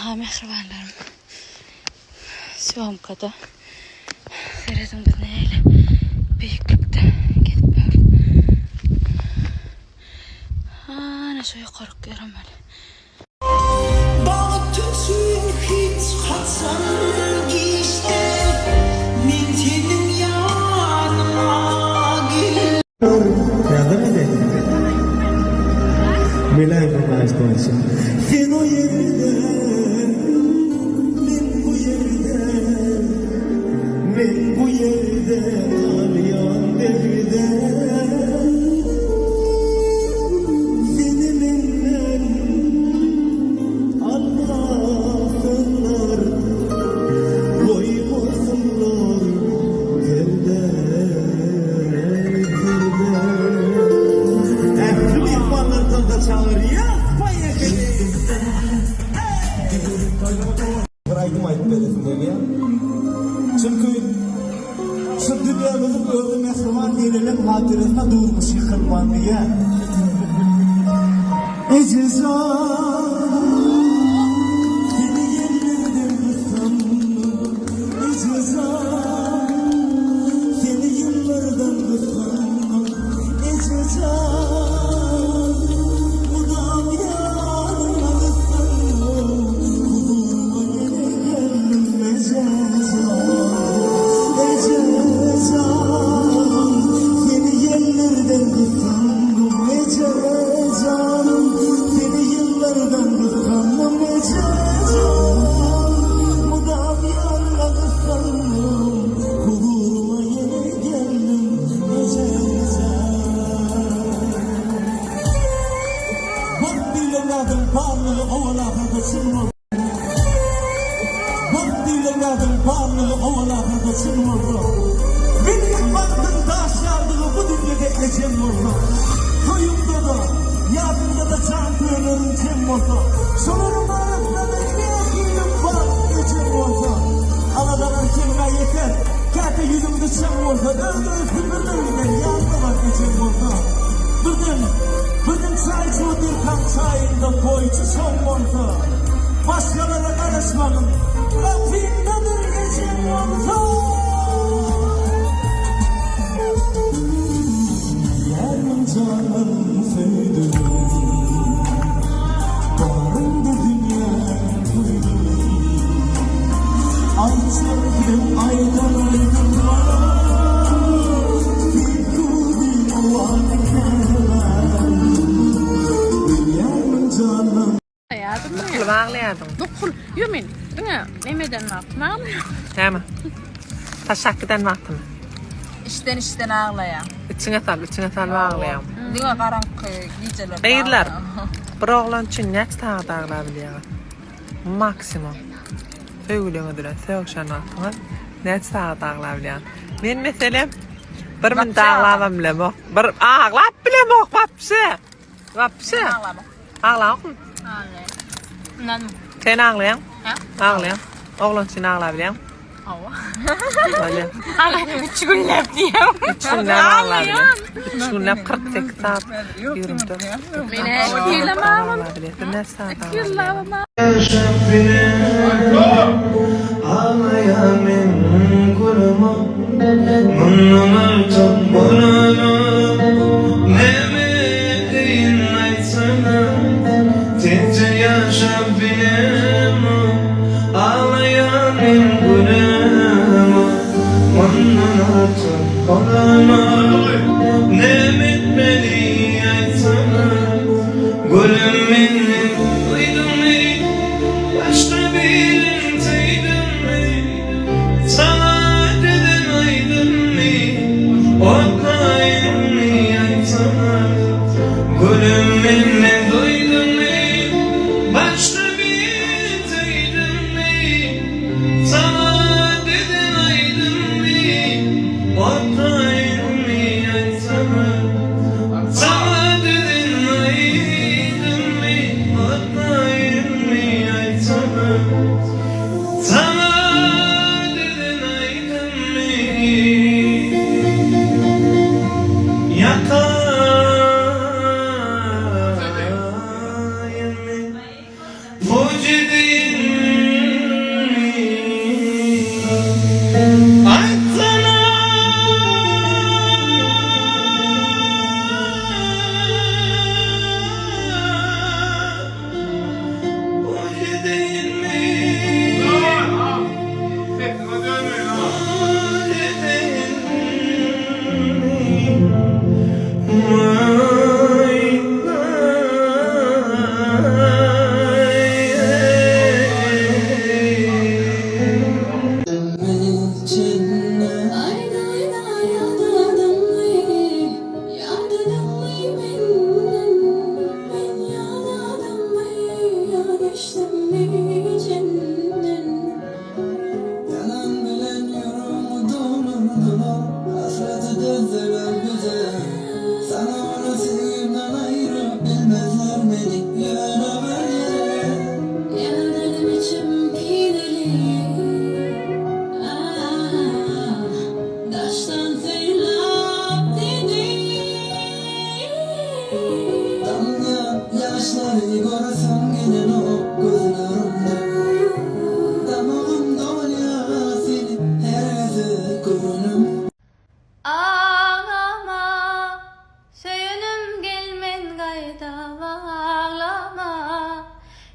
Aha mehribanlarım. Syomkada. Seyredin biz neyle büyüklükte gidip böyle. Ana şu yukarı görüm öyle. Bağ tütsün hiç katsan işte min senin yanına gel. Yardım edelim. Bilal Fırnaç konuşun. Sen o yerde, ben bu yerde, ben bu yerde, ağlayan devide. Senin elinden Allah'ınlar, koymasınlar derde. Çünkü şu dünyamızın özü Müslüman dinilen hatırasına durmuş yıkılman diye. Ecezan seni yerlerden tutsam, ecezan seni yıllardan tutsam, ecezan budam yarına tutsam, huzuruma yine geldim ecezan, seni yerlerden tutsam, ecezan seni yıllardan tutsam, ecezan budam yarına tutsam, huzuruma yine geldim Vaktiyle parlığı ovalarda çıkmaz. Vaktiyle parlığı ovalarda çıkmaz. Beni yıkmaktın taşlardığı bu dünyada ekleyeceğim olsa. Köyümde de, yardımda da can tüylerin cem olsa. Sorunun arasında da ekmeğim var geçim olsa. Aladalar kelime yeter, kerte yüzümde çam olsa. Öldürüp birbirlerine yardılar geçim olsa. Bugün çaycı bir kan çayında boycu son olsa. Başkalara karışmanın Rabbimdedir geçim olsa. Yarın canım sevdim, bağrımda dünya duydum. Ay çarptım aydan aydınlar, bir kudin Allah'ın yarın canım. Yardım mı? Kul bağlayalım. Nukul. Yumin. Dine. Nemeden vaktim ağlıyor. Tamam. Taşaklıdan vaktim. İşten ağlayan. İçine sal bağlayalım. Dine karanlık geceler. Beyirler. Bir oğlan için ne tağ dağılabiliyor? Maksimum. Söylüyorum ödüle. Söğüşen vaktime. Ne tağ dağılabiliyor? Ben meselem bir min dağılamam bile bu. Bir ağlap bile bu. Vapsi. Ağlama. Ağlak mı? Ağlayan. Nan. Sen ağlayan? Ha? Ağlayan. Oğlan için ağlayabiliyor. Hava. Öyle. Ağlayan 3 gün lep diyem. 3 günler ağlayabiliyor. 3 günler 48 saat yürüdü. Beni etkileme ağlam. Ne saat Etkileme. Ağlayan min kuluma, bunun artık bununu. Ne mi deyin aytsana, tezir yaşam benim. Ağlayan min kuluma, bunun artık bununu. Ne mitmeli aytsana, gülüm minni duydun mi? Başka birinteydin mi? Sana dedin aydın mı? Otlayın mı aytsana? Gülüm minni duydun mi? Başka Seni görsem gelen o gözlerimde damağımda oluyor seni her gece görünüm. Ağlama, söyünüm gelmen gayda ağlama.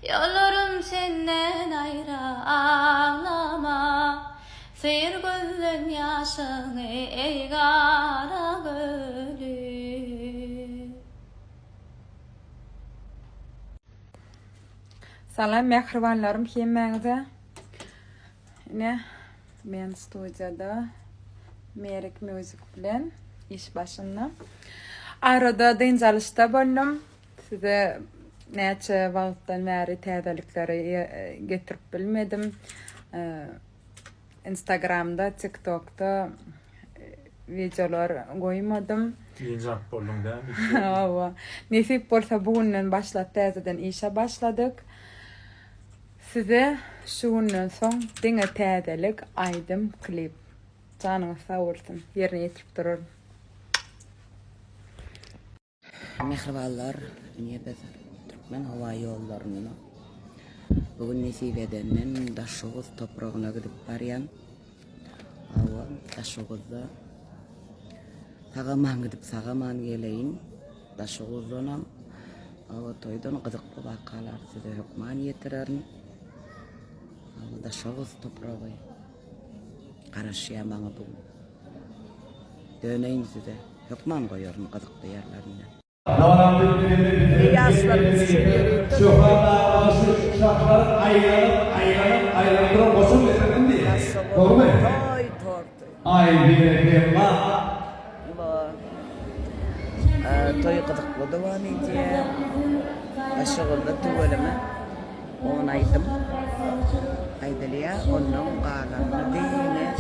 Yollarım senden ayrı ağlama. Seyir gözün yaşını ey kara gölü. Salam mehribanlarım hemmeňize. Ne? Men studiyada Merik Music bilen iş başında. Arada dynjalışda boldum. Size näçe wagtdan bäri täzelikleri getirip bilmedim. Instagramda, TikTok'ta videolar goýmadım. Yiyecek boldum değil mi? Ava. Nesip bolsa bugünden başlap täzeden işe başladık. Size şundan soň diňe täzelik aýdym klip. Canıňyz sag bolsun. Ýerine ýetirip durur. Mehribanlar, Dünyada Türkmen hava yollarına bugün nesip edenden Daşoğuz toprağına gidip baryan. Hava Daşoğuz'da Sagaman gidip Sagaman geleyin. Daşoğuz'dan hava toydan gıdıklı vakalar size hükman yetirerin. Hava Daşoğuz toprağı karışıyan bana bugün. Döneyin size hükman koyuyorum gıdıklı yerlerine. Yaşlarımız şahların ayranıp olsun verelim diye. Doğru mu? Ay bir Toy gıdıklı devam ediyor. Aşağıda tuvalime onu aydım. Aydılıya onun kalanını diyene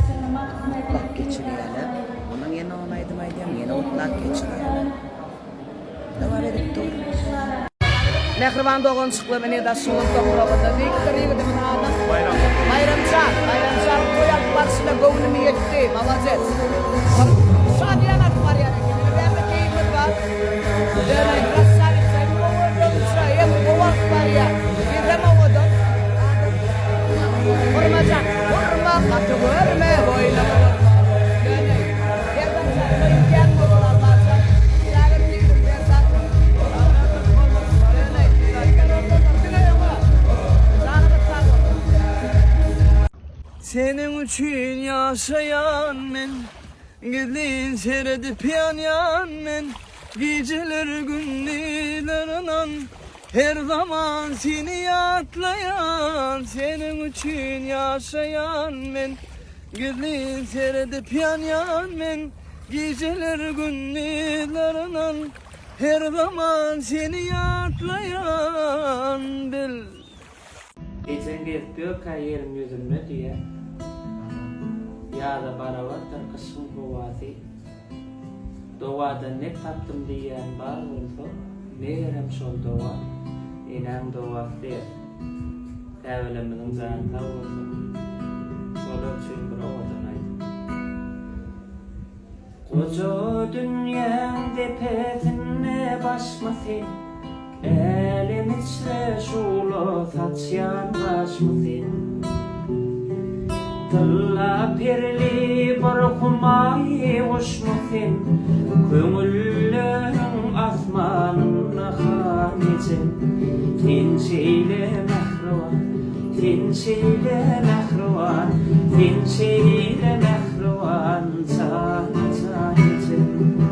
mutlak geçiriyorlar. Onun yine onu aydım yine mutlak geçiriyorlar. Devam edip dur. Mehriban doğan çıklı beni de şunun toprağında Victor Yiğit'imin adı Bayramcan koyak başına gönlümü yetti malacet şadiyanat var yani ben de keyifli var yani krasavitsa bu oğlumsa hem kovak var ya gidem oğlum vurmacak vurma katı vurma boyuna vurma yani yerden sana imkan mı bulamazsan yarın değilim ben zaten senin için yaşayan men, gidin seyredip yan men, geceler gündüzlerinden her zaman seni yatlayan. Senin için yaşayan men, gidin seyredip yan men, geceler gündüzlerinden her zaman seni yatlayan bil. Geçen gezdiyor kariyerim yüzümde diye. Ya da bana var tarkışın kovası. Doğada ne tattım diyen var oldu. Meğerem şol doğa. İnan doğa diye. Evlemedim zaten oldu. Olur için bir ovadan aydım. Koca dünyanın tepesine başmasın. Elim içre şulu saçyan başmasın. Tılla pirli barkumayı hoşmasın. Kömüllün asmanına hanecin. Tinçeyle mehruvan, tinçeyle mehruvan, tinçeyle mehruvan sana canecin.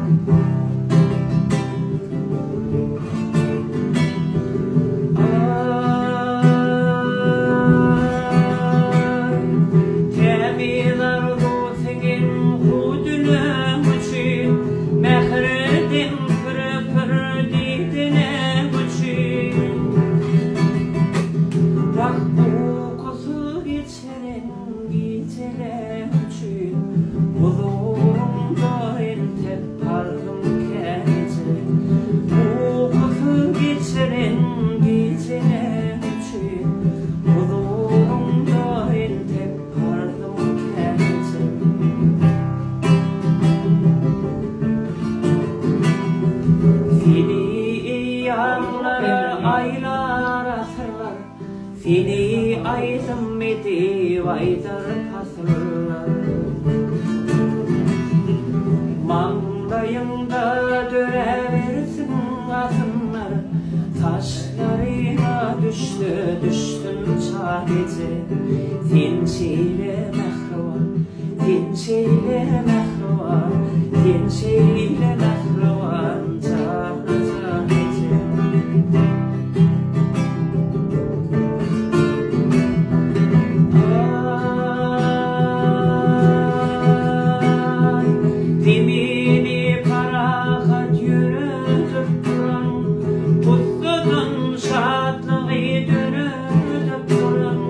Bak bu kuzu geçerin geceler Seni aydım edip aydır pasırlar. Mangdayımda döreversin azınlar. Taşlarına düştüm çadece. Tinçeyle mehruvan, tinçeyle mehruvan, tinçeyle mehruvan çadece. Dimini parahat yürütüp duran, Pusludun şadlığı dönütüp duran.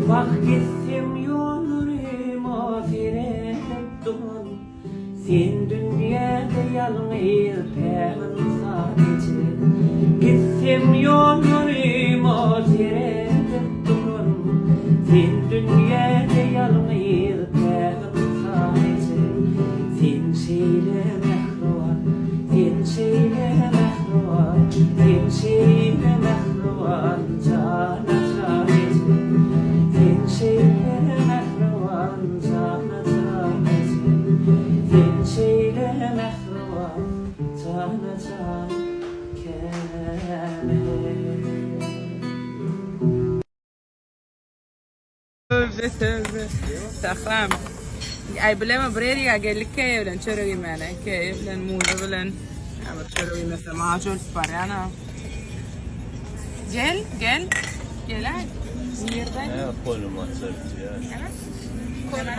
Bak gitsim yolurum o firedip duran, Sen dünyada yalnız peyman sadece. Gitsim yolurum o firedip duran, Sen dünyada yalnız peyman sadece. Sen şeyle mehruvan, sen şeyle mehruvan, sen şeyle mehruvan cana sadece. Sen şeyle mehruvan cana sadece. Sen şeyle mehruvan cana can keme. Tövbe. Tahram. Ay bileme bir yere geldik ki bilen çörek yemene ki bilen muzu bilen ama çörek yemese macul var yana. Gel. Ay. Nereden? Ja, kolum atsar ya. Evet. Kolum